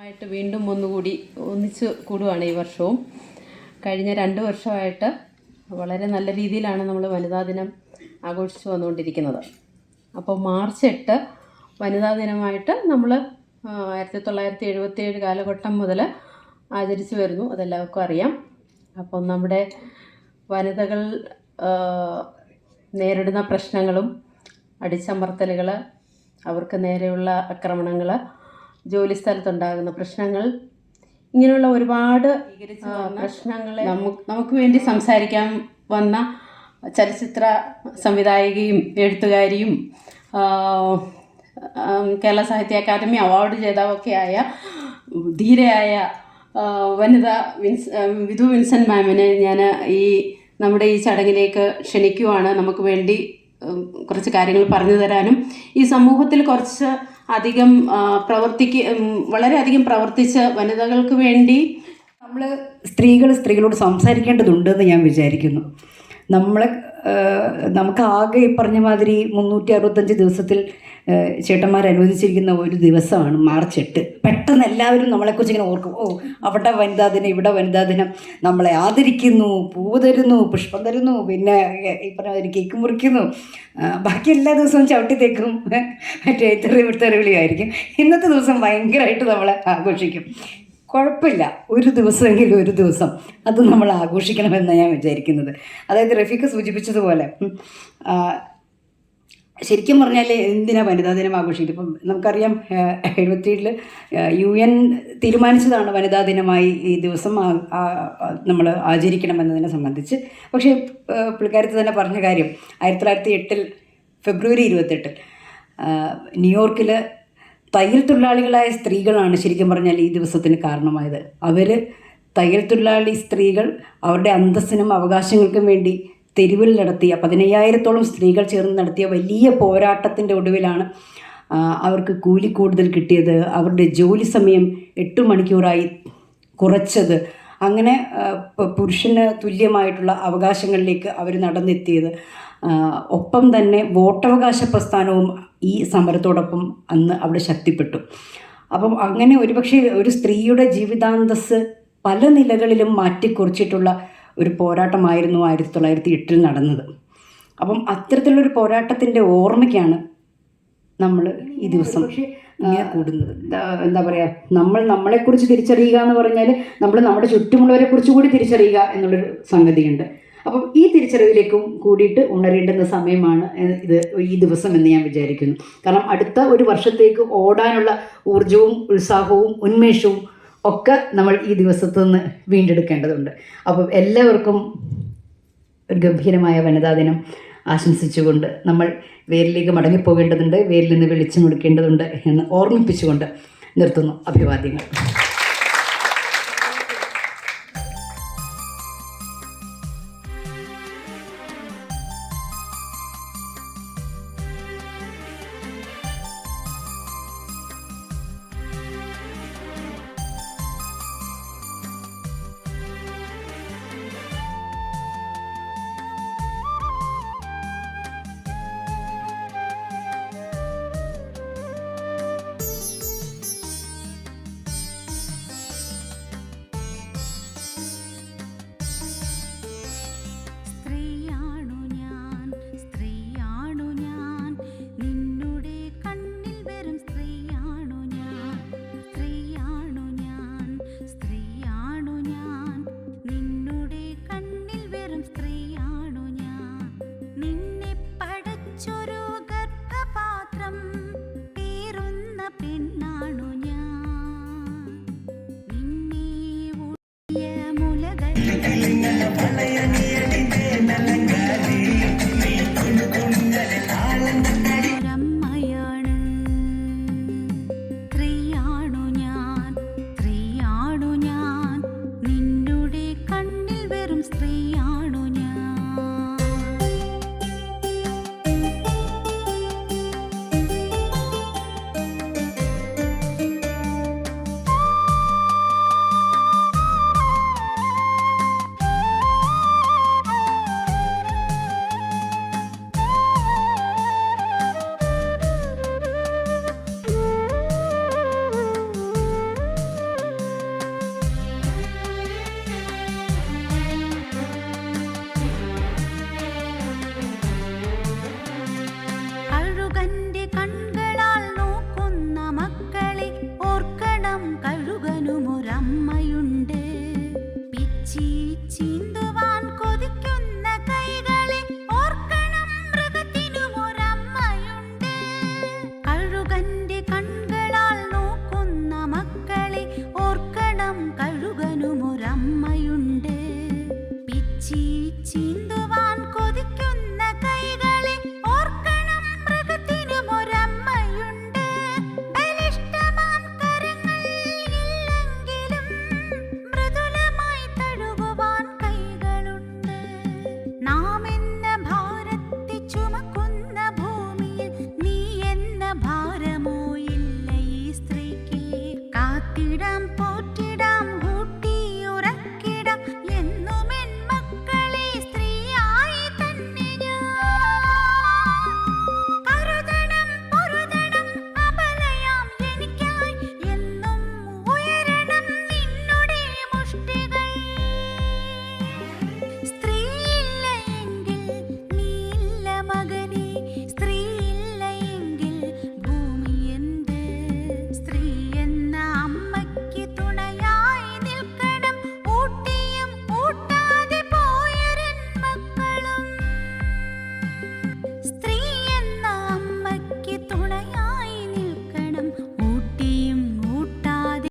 ആയിട്ട് വീണ്ടും ഒന്നുകൂടി ഒന്നിച്ച് കൂടുകയാണ് ഈ വർഷവും. കഴിഞ്ഞ 2 വർഷമായിട്ട് വളരെ നല്ല രീതിയിലാണ് നമ്മൾ വനിതാ ദിനം ആഘോഷിച്ചു വന്നുകൊണ്ടിരിക്കുന്നത്. അപ്പോൾ മാർച്ച് 8 വനിതാ ദിനമായിട്ട് നമ്മൾ 1977 കാലഘട്ടം മുതൽ ആചരിച്ചു വരുന്നു. അതെല്ലാവർക്കും അറിയാം. അപ്പം നമ്മുടെ വനിതകൾ നേരിടുന്ന പ്രശ്നങ്ങളും അടിച്ചമർത്തലുകൾ, അവർക്ക് നേരെയുള്ള ആക്രമണങ്ങൾ, ജോലിസ്ഥലത്തുണ്ടാകുന്ന പ്രശ്നങ്ങൾ, ഇങ്ങനെയുള്ള ഒരുപാട് പ്രശ്നങ്ങളെ നമുക്ക് വേണ്ടി സംസാരിക്കാൻ വന്ന ചലച്ചിത്ര സംവിധായികയും എഴുത്തുകാരിയും കേരള സാഹിത്യ അക്കാദമി അവാർഡ് ജേതാവൊക്കെയായ ധീരയായ വനിത വിധു വിൻസെൻ്റ് മാമിനെ ഞാൻ നമ്മുടെ ഈ ചടങ്ങിലേക്ക് ക്ഷണിക്കുവാണ്. നമുക്ക് വേണ്ടി കുറച്ച് കാര്യങ്ങൾ പറഞ്ഞു തരാനും ഈ സമൂഹത്തിൽ കുറച്ച് അധികം വളരെയധികം പ്രവർത്തിച്ച് വനിതകൾക്ക് വേണ്ടി നമ്മൾ സ്ത്രീകളോട് സംസാരിക്കേണ്ടതുണ്ടെന്ന് ഞാൻ വിചാരിക്കുന്നു. നമുക്ക് ആകെ ഈ പറഞ്ഞ മാതിരി 365 ദിവസത്തിൽ ചേട്ടന്മാർ അനുവദിച്ചിരിക്കുന്ന ഒരു ദിവസമാണ് മാർച്ച് 8. പെട്ടെന്ന് എല്ലാവരും നമ്മളെക്കുറിച്ച് ഇങ്ങനെ ഓർക്കും, അവിടെ വനിതാ ദിനം, ഇവിടെ വനിതാ ദിനം, നമ്മളെ ആദരിക്കുന്നു, പൂവ് തരുന്നു, പുഷ്പം തരുന്നു, പിന്നെ ഈ പറഞ്ഞ മാതിരി കേക്ക് മുറിക്കുന്നു, ബാക്കി എല്ലാ ദിവസവും ചവിട്ടി തേക്കും, മറ്റേ തെറിവിളിയായിരിക്കും. ഇന്നത്തെ ദിവസം ഭയങ്കരമായിട്ട് നമ്മളെ ആഘോഷിക്കും. കുഴപ്പമില്ല, ഒരു ദിവസമെങ്കിലും ഒരു ദിവസം അത് നമ്മൾ ആഘോഷിക്കണമെന്ന് ഞാൻ വിചാരിക്കുന്നത്. അതായത് റഫീഖ് സൂചിപ്പിച്ചതുപോലെ ശരിക്കും പറഞ്ഞാൽ എന്തിനാ വനിതാ ദിനം ആഘോഷിക്കുന്നത്? ഇപ്പം നമുക്കറിയാം 77 UN തീരുമാനിച്ചതാണ് വനിതാ ദിനമായി ഈ ദിവസം നമ്മൾ ആചരിക്കണമെന്നതിനെ സംബന്ധിച്ച്. പക്ഷേ പുള്ളിക്കാരത്ത് തന്നെ പറഞ്ഞ കാര്യം 1908 ഫെബ്രുവരി 28 ന്യൂയോർക്കിൽ തയ്യൽ തൊഴിലാളികളായ സ്ത്രീകളാണ് ശരിക്കും പറഞ്ഞാൽ ഈ ദിവസത്തിന് കാരണമായത്. അവർ തയ്യൽ തൊഴിലാളി സ്ത്രീകൾ അവരുടെ അന്തസ്സിനും അവകാശങ്ങൾക്കും വേണ്ടി തെരുവിൽ നടത്തിയ 15,000-ഓളം സ്ത്രീകൾ ചേർന്ന് നടത്തിയ വലിയ പോരാട്ടത്തിൻ്റെ ഒടുവിലാണ് അവർക്ക് കൂലി കൂടുതൽ കിട്ടിയത്, അവരുടെ ജോലി സമയം 8 മണിക്കൂറായി കുറച്ചത്, അങ്ങനെ പുരുഷന് തുല്യമായിട്ടുള്ള അവകാശങ്ങളിലേക്ക് അവർ നടന്നെത്തിയത്. ഒപ്പം തന്നെ വോട്ടവകാശ പ്രസ്ഥാനവും ഈ സമരത്തോടൊപ്പം അന്ന് അവിടെ ശക്തിപ്പെട്ടു. അപ്പം അങ്ങനെ ഒരുപക്ഷെ ഒരു സ്ത്രീയുടെ ജീവിതാന്തസ് പല നിലകളിലും മാറ്റിക്കുറിച്ചിട്ടുള്ള ഒരു പോരാട്ടമായിരുന്നു 1908 നടന്നത്. അപ്പം അത്തരത്തിലുള്ളൊരു പോരാട്ടത്തിൻ്റെ ഓർമ്മയ്ക്കാണ് നമ്മൾ ഈ ദിവസം ഇങ്ങനെ കൂടുന്നത്. എന്താ പറയുക, നമ്മളെക്കുറിച്ച് തിരിച്ചറിയുക എന്ന് പറഞ്ഞാൽ നമ്മൾ നമ്മുടെ ചുറ്റുമുള്ളവരെ കുറിച്ച് കൂടി തിരിച്ചറിയുക എന്നുള്ളൊരു സംഗതിയുണ്ട്. അപ്പം ഈ തിരിച്ചറിവിലേക്കും കൂടിയിട്ട് ഉണരേണ്ടുന്ന സമയമാണ് ഈ ദിവസം എന്ന് ഞാൻ വിചാരിക്കുന്നു. കാരണം അടുത്ത ഒരു വർഷത്തേക്ക് ഓടാനുള്ള ഊർജവും ഉത്സാഹവും ഉന്മേഷവും ഒക്കെ നമ്മൾ ഈ ദിവസത്തു നിന്ന് വീണ്ടെടുക്കേണ്ടതുണ്ട്. അപ്പം എല്ലാവർക്കും ഒരു ഗംഭീരമായ വനിതാ ദിനം ആശംസിച്ചുകൊണ്ട് നമ്മൾ വേരിലേക്ക് മടങ്ങിപ്പോകേണ്ടതുണ്ട്, വേരിൽ നിന്ന് വെളിച്ചം കൊടുക്കേണ്ടതുണ്ട് എന്ന് ഓർമ്മിപ്പിച്ചുകൊണ്ട് നിർത്തുന്നു. അഭിവാദ്യങ്ങൾ.